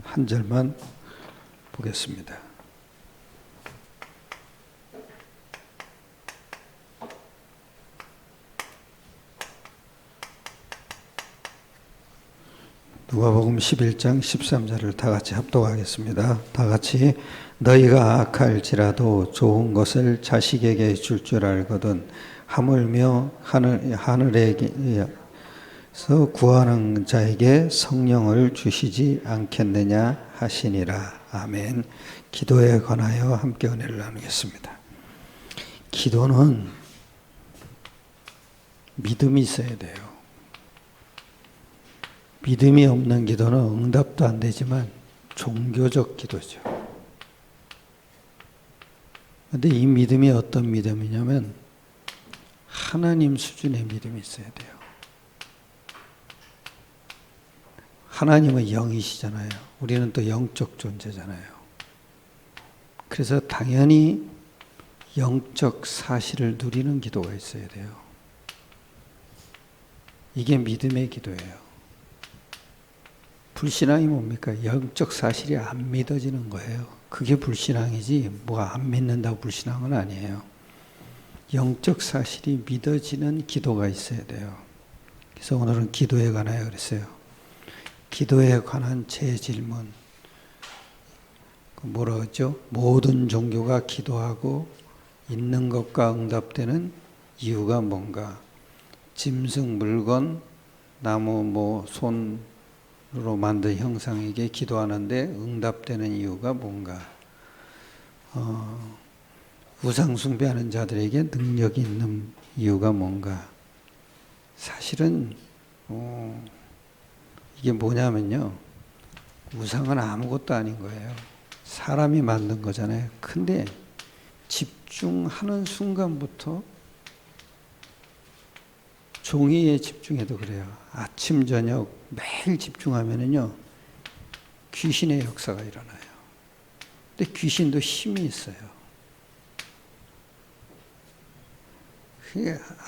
한 절만 보겠습니다. 누가복음 11장 13절을 다 같이 합독하겠습니다. 다 같이 너희가 악할지라도 좋은 것을 자식에게 줄 줄 알거든 하물며 하늘에서 구하는 자에게 성령을 주시지 않겠느냐 하시니라. 아멘. 기도에 관하여 함께 은혜를 나누겠습니다. 기도는 믿음이 있어야 돼요. 믿음이 없는 기도는 응답도 안 되지만 종교적 기도죠. 그런데 이 믿음이 어떤 믿음이냐면 하나님 수준의 믿음이 있어야 돼요. 하나님은 영이시잖아요. 우리는 또 영적 존재잖아요. 그래서 당연히 영적 사실을 누리는 기도가 있어야 돼요. 이게 믿음의 기도예요. 불신앙이 뭡니까? 영적 사실이 안 믿어지는 거예요. 그게 불신앙이지 뭐가 안 믿는다고 불신앙은 아니에요. 영적 사실이 믿어지는 기도가 있어야 돼요. 그래서 오늘은 기도에 관하여 그랬어요. 기도에 관한 제 질문 뭐라고 했죠? 모든 종교가 기도하고 있는 것과 응답되는 이유가 뭔가? 짐승, 물건, 나무, 손으로 만든 형상에게 기도하는데 응답되는 이유가 뭔가? 우상 숭배하는 자들에게 능력이 있는 이유가 뭔가? 사실은 이게 뭐냐면요. 우상은 아무것도 아닌 거예요. 사람이 만든 거잖아요. 근데 집중하는 순간부터 종이에 집중해도 그래요. 아침, 저녁 매일 집중하면은요. 귀신의 역사가 일어나요. 근데 귀신도 힘이 있어요.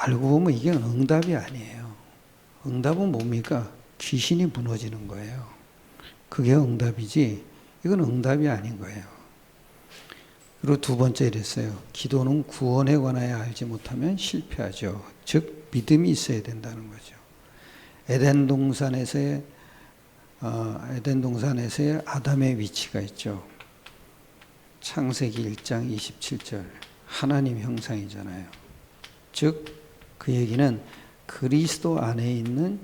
알고 보면 이게 응답이 아니에요. 응답은 뭡니까? 귀신이 무너지는 거예요. 그게 응답이지 이건 응답이 아닌 거예요. 그리고 두 번째 이랬어요. 기도는 구원에 관하여 알지 못하면 실패하죠. 즉 믿음이 있어야 된다는 거죠. 에덴 동산에서의 아담의 위치가 있죠. 창세기 1장 27절 하나님 형상이잖아요. 즉 그 얘기는 그리스도 안에 있는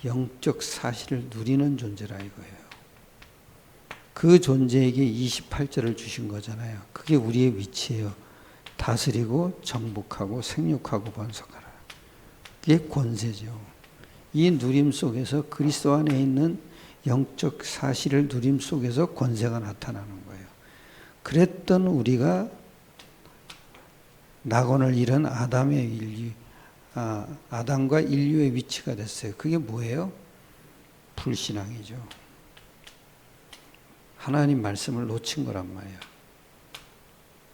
영적 사실을 누리는 존재라 이거예요. 그 존재에게 28절을 주신 거잖아요. 그게 우리의 위치예요. 다스리고 정복하고 생육하고 번성하라. 그게 권세죠. 이 누림 속에서 그리스도 안에 있는 영적 사실을 누림 속에서 권세가 나타나는 거예요. 그랬던 우리가 낙원을 잃은 아담과 인류의 위치가 됐어요. 그게 뭐예요? 불신앙이죠. 하나님 말씀을 놓친 거란 말이에요.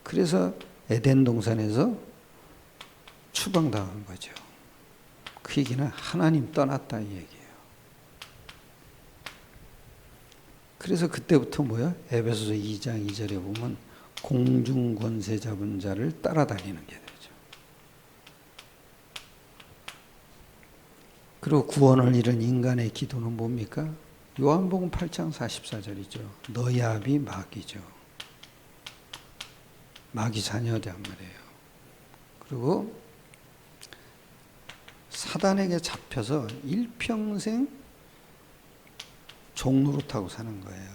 그래서 에덴 동산에서 추방당한 거죠. 그 얘기는 하나님 떠났다 이 얘기예요. 그래서 그때부터 뭐야? 에베소서 2장 2절에 보면 공중 권세 잡은 자를 따라다니는 게 되죠. 그리고 구원을 잃은 인간의 기도는 뭡니까? 요한복음 8장 44절이죠. 너희 아비 마귀죠. 마귀 자녀란 말이에요. 그리고 사단에게 잡혀서 일평생 종노릇하고 사는 거예요.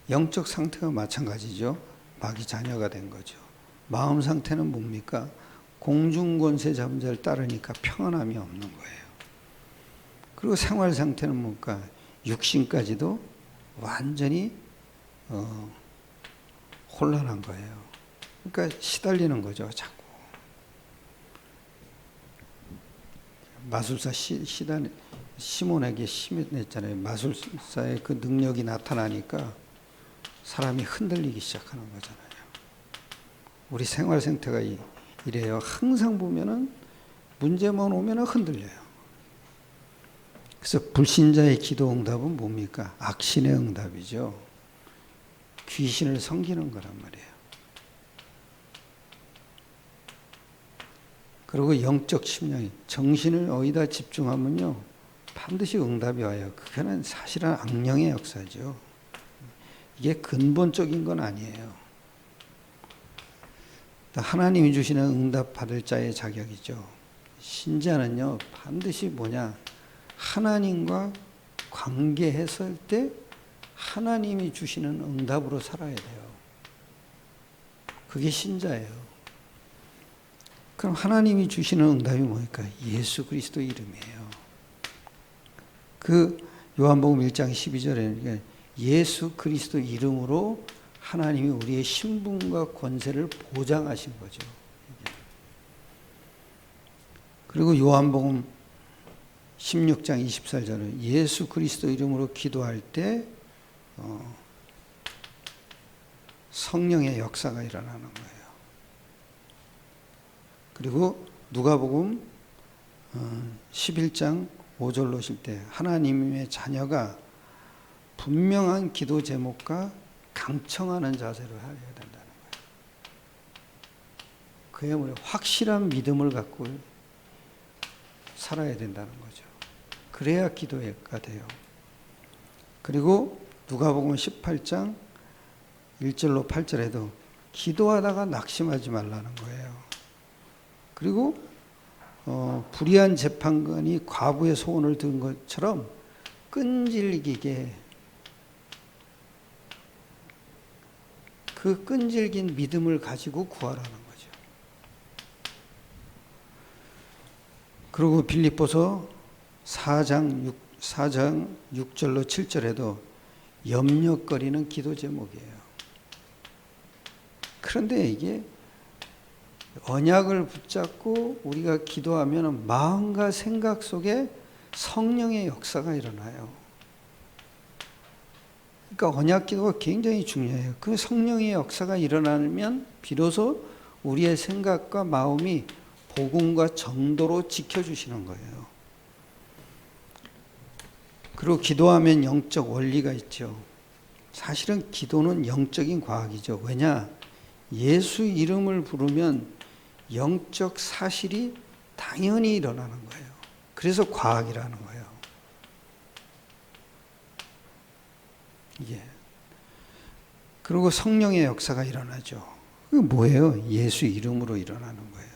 영적 상태가 마찬가지죠. 마귀 자녀가 된 거죠. 마음 상태는 뭡니까? 공중권세 잡은 자를 따르니까 평안함이 없는 거예요. 그리고 생활 상태는 뭡니까? 육신까지도 완전히 혼란한 거예요. 그러니까 시달리는 거죠. 자꾸. 마술사 시몬에게 심했잖아요. 마술사의 그 능력이 나타나니까 사람이 흔들리기 시작하는 거잖아요. 우리 생활 상태가 이래요. 항상 보면은 문제만 오면은 흔들려요. 그래서 불신자의 기도 응답은 뭡니까? 악신의 응답이죠. 귀신을 섬기는 거란 말이에요. 그리고 영적 심령, 정신을 어디다 집중하면요, 반드시 응답이 와요. 그거는 사실은 악령의 역사죠. 이게 근본적인 건 아니에요. 하나님이 주시는 응답 받을 자의 자격이죠. 신자는요, 반드시 뭐냐, 하나님과 관계했을 때 하나님이 주시는 응답으로 살아야 돼요. 그게 신자예요. 그럼 하나님이 주시는 응답이 뭐니까? 예수 그리스도 이름이에요. 그 요한복음 1장 12절에 예수 그리스도 이름으로 하나님이 우리의 신분과 권세를 보장하신 거죠. 그리고 요한복음 16장 24절에 예수 그리스도 이름으로 기도할 때 성령의 역사가 일어나는 거예요. 그리고 누가복음 11장 5절로 오실 때 하나님의 자녀가 분명한 기도 제목과 강청하는 자세로 해야 된다는 거예요. 그야말로 확실한 믿음을 갖고 살아야 된다는 거죠. 그래야 기도가 돼요. 그리고 누가복음 18장 1절로 8절에도 기도하다가 낙심하지 말라는 거예요. 그리고 불의한 재판관이 과부의 소원을 든 것처럼 끈질기게 그 끈질긴 믿음을 가지고 구하라는 거죠. 그리고 빌립보서 4장 6절로 7절에도 염려거리는 기도 제목이에요. 그런데 이게 언약을 붙잡고 우리가 기도하면 마음과 생각 속에 성령의 역사가 일어나요. 그러니까 언약 기도가 굉장히 중요해요. 그 성령의 역사가 일어나면 비로소 우리의 생각과 마음이 복음과 정도로 지켜주시는 거예요. 그리고 기도하면 영적 원리가 있죠. 사실은 기도는 영적인 과학이죠. 왜냐? 예수 이름을 부르면 영적 사실이 당연히 일어나는 거예요. 그래서 과학이라는 거예요. 이게. 그리고 성령의 역사가 일어나죠. 그게 뭐예요? 예수 이름으로 일어나는 거예요.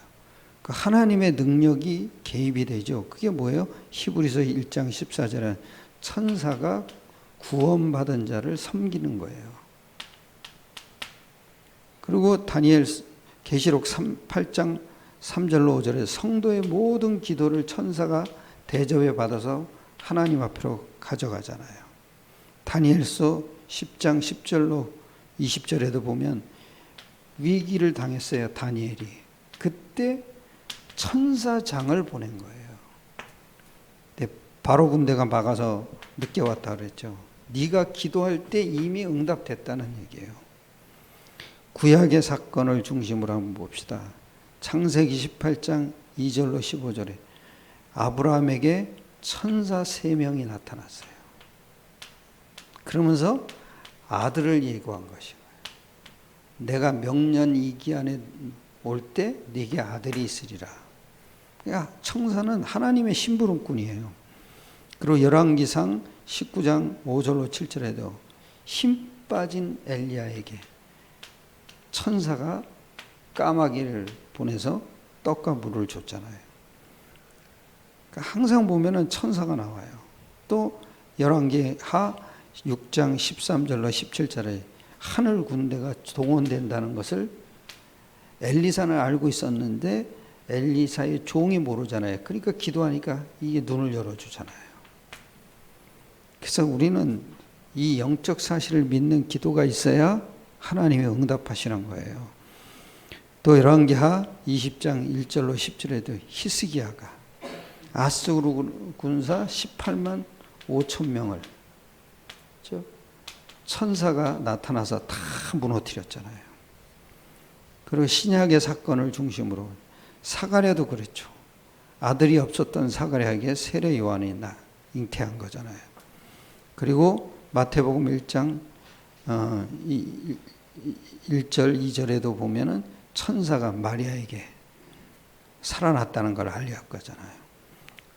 그 하나님의 능력이 개입이 되죠. 그게 뭐예요? 히브리서 1장 14절에 천사가 구원받은 자를 섬기는 거예요. 그리고 다니엘 계시록 8장 3절로 5절에 성도의 모든 기도를 천사가 대접해 받아서 하나님 앞으로 가져가잖아요. 다니엘서 10장 10절로 20절에도 보면 위기를 당했어요. 다니엘이. 그때 천사장을 보낸 거예요. 바로 군대가 막아서 늦게 왔다 그랬죠. 네가 기도할 때 이미 응답됐다는 얘기예요. 구약의 사건을 중심으로 한번 봅시다. 창세기 18장 2절로 15절에 아브라함에게 천사 3명이 나타났어요. 그러면서 아들을 예고한 것이에요. 내가 명년 2기 안에 올 때 네게 아들이 있으리라. 그러니까 천사는 하나님의 심부름꾼이에요. 그리고 열왕기상 19장 5절로 7절에도 힘 빠진 엘리야에게 천사가 까마귀를 보내서 떡과 물을 줬잖아요. 그러니까 항상 보면은 천사가 나와요. 또 열왕기하 6장 13절로 17절에 하늘 군대가 동원된다는 것을 엘리사는 알고 있었는데 엘리사의 종이 모르잖아요. 그러니까 기도하니까 이게 눈을 열어주잖아요. 그래서 우리는 이 영적 사실을 믿는 기도가 있어야 하나님이 응답하시는 거예요. 또 열왕기하 20장 1절로 10절에도 히스기야가 아수르 군사 18만 5천 명을 천사가 나타나서 다 무너뜨렸잖아요. 그리고 신약의 사건을 중심으로 사가랴도 그랬죠. 아들이 없었던 사가랴에게 세례 요한이 잉태한 거잖아요. 그리고 마태복음 1장 1절 2절에도 보면은 천사가 마리아에게 살아났다는 걸 알렸거잖아요.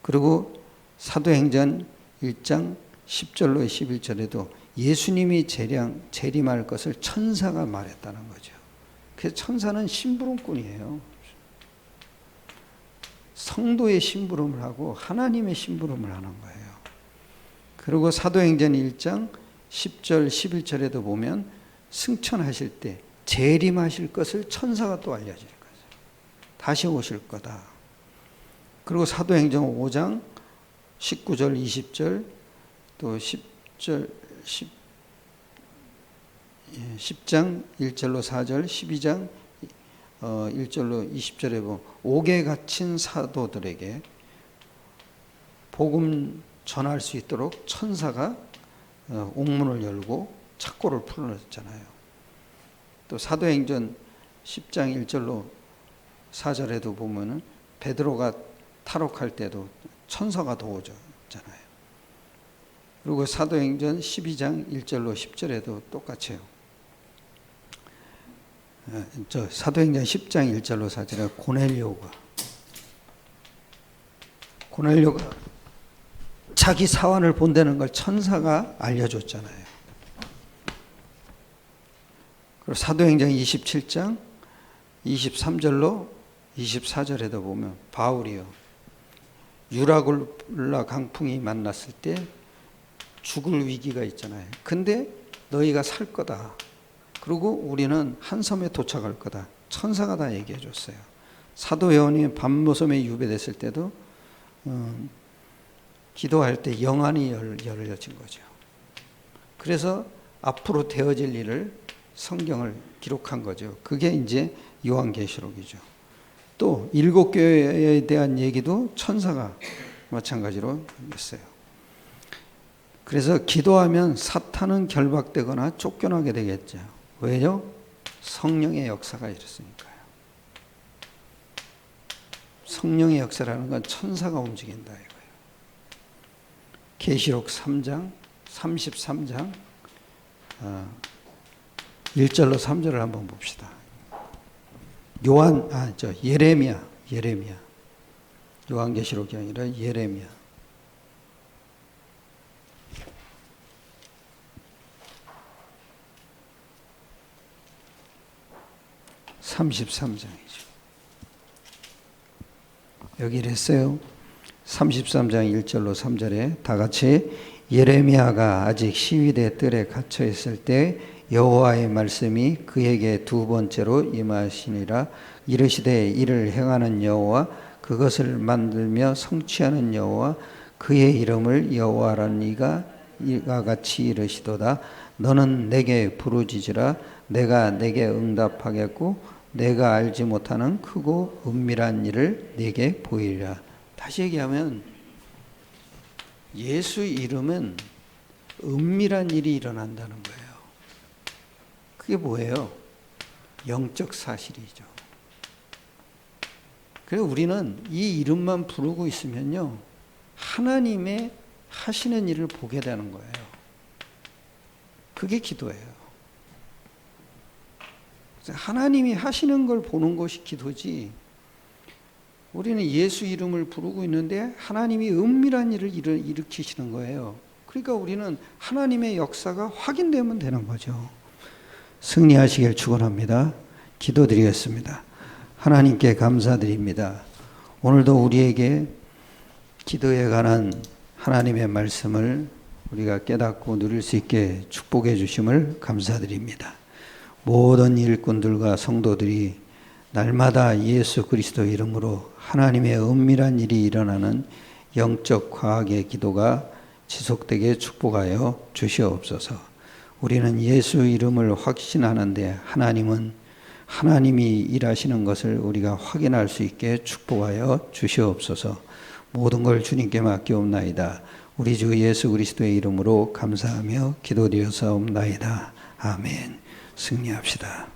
그리고 사도행전 1장 10절로 11절에도 예수님이 재림할 것을 천사가 말했다는 거죠. 그래서 천사는 심부름꾼이에요. 성도의 심부름을 하고 하나님의 심부름을 하는 거예요. 그리고 사도행전 1장 10절 11절에도 보면 승천하실 때 재림하실 것을 천사가 또 알려줄 거예요. 다시 오실 거다. 그리고 사도행전 5장 19절 20절 또 10장 1절로 4절 12장 1절로 20절에 보면 옥에 갇힌 사도들에게 복음 전할 수 있도록 천사가 옥문을 열고 착고를 풀어줬잖아요. 또 사도행전 10장 1절로 4절에도 보면은 베드로가 탈옥할 때도 천사가 도와줬잖아요. 그리고 사도행전 12장 1절로 10절에도 똑같아요. 사도행전 10장 1절로 4절에 고넬료가 자기 사환을 본다는 걸 천사가 알려줬잖아요. 그리고 사도행전 27장 23절로 24절에도 보면 바울이요 유라굴라 강풍이 만났을 때 죽을 위기가 있잖아요. 근데 너희가 살 거다. 그리고 우리는 한 섬에 도착할 거다. 천사가 다 얘기해 줬어요. 사도 요한이 밤모섬에 유배됐을 때도 기도할 때 영안이 열려진 거죠. 그래서 앞으로 되어질 일을 성경을 기록한 거죠. 그게 이제 요한계시록이죠. 또 7교회에 대한 얘기도 천사가 마찬가지로 했어요. 그래서 기도하면 사탄은 결박되거나 쫓겨나게 되겠죠. 왜요? 성령의 역사가 이렇으니까요. 성령의 역사라는 건 천사가 움직인다 이거예요. 계시록 3장 33장 1절로 3절을 한번 봅시다. 예레미야. 요한계시록이 아니라 예레미야. 33장이죠. 여기 이랬어요. 33장 1절로 3절에 다 같이 예레미야가 아직 시위대 뜰에 갇혀 있을 때 여호와의 말씀이 그에게 두 번째로 임하시니라. 이르시되 이를 행하는 여호와 그것을 만들며 성취하는 여호와 그의 이름을 여호와라는 이가 이와 같이 이르시도다. 너는 내게 부르짖으라. 내가 내게 응답하겠고 내가 알지 못하는 크고 은밀한 일을 내게 보이리라. 다시 얘기하면 예수 이름은 은밀한 일이 일어난다는 거예요. 그게 뭐예요? 영적 사실이죠. 그래서 우리는 이 이름만 부르고 있으면요, 하나님의 하시는 일을 보게 되는 거예요. 그게 기도예요. 하나님이 하시는 걸 보는 것이 기도지, 우리는 예수 이름을 부르고 있는데 하나님이 은밀한 일을 일으키시는 거예요. 그러니까 우리는 하나님의 역사가 확인되면 되는 거죠. 승리하시길 축원합니다. 기도드리겠습니다. 하나님께 감사드립니다. 오늘도 우리에게 기도에 관한 하나님의 말씀을 우리가 깨닫고 누릴 수 있게 축복해 주심을 감사드립니다. 모든 일꾼들과 성도들이 날마다 예수 그리스도 이름으로 하나님의 은밀한 일이 일어나는 영적 과학의 기도가 지속되게 축복하여 주시옵소서. 우리는 예수 이름을 확신하는데 하나님은 하나님이 일하시는 것을 우리가 확인할 수 있게 축복하여 주시옵소서. 모든 걸 주님께 맡기옵나이다. 우리 주 예수 그리스도의 이름으로 감사하며 기도드려사옵나이다. 아멘. 승리합시다.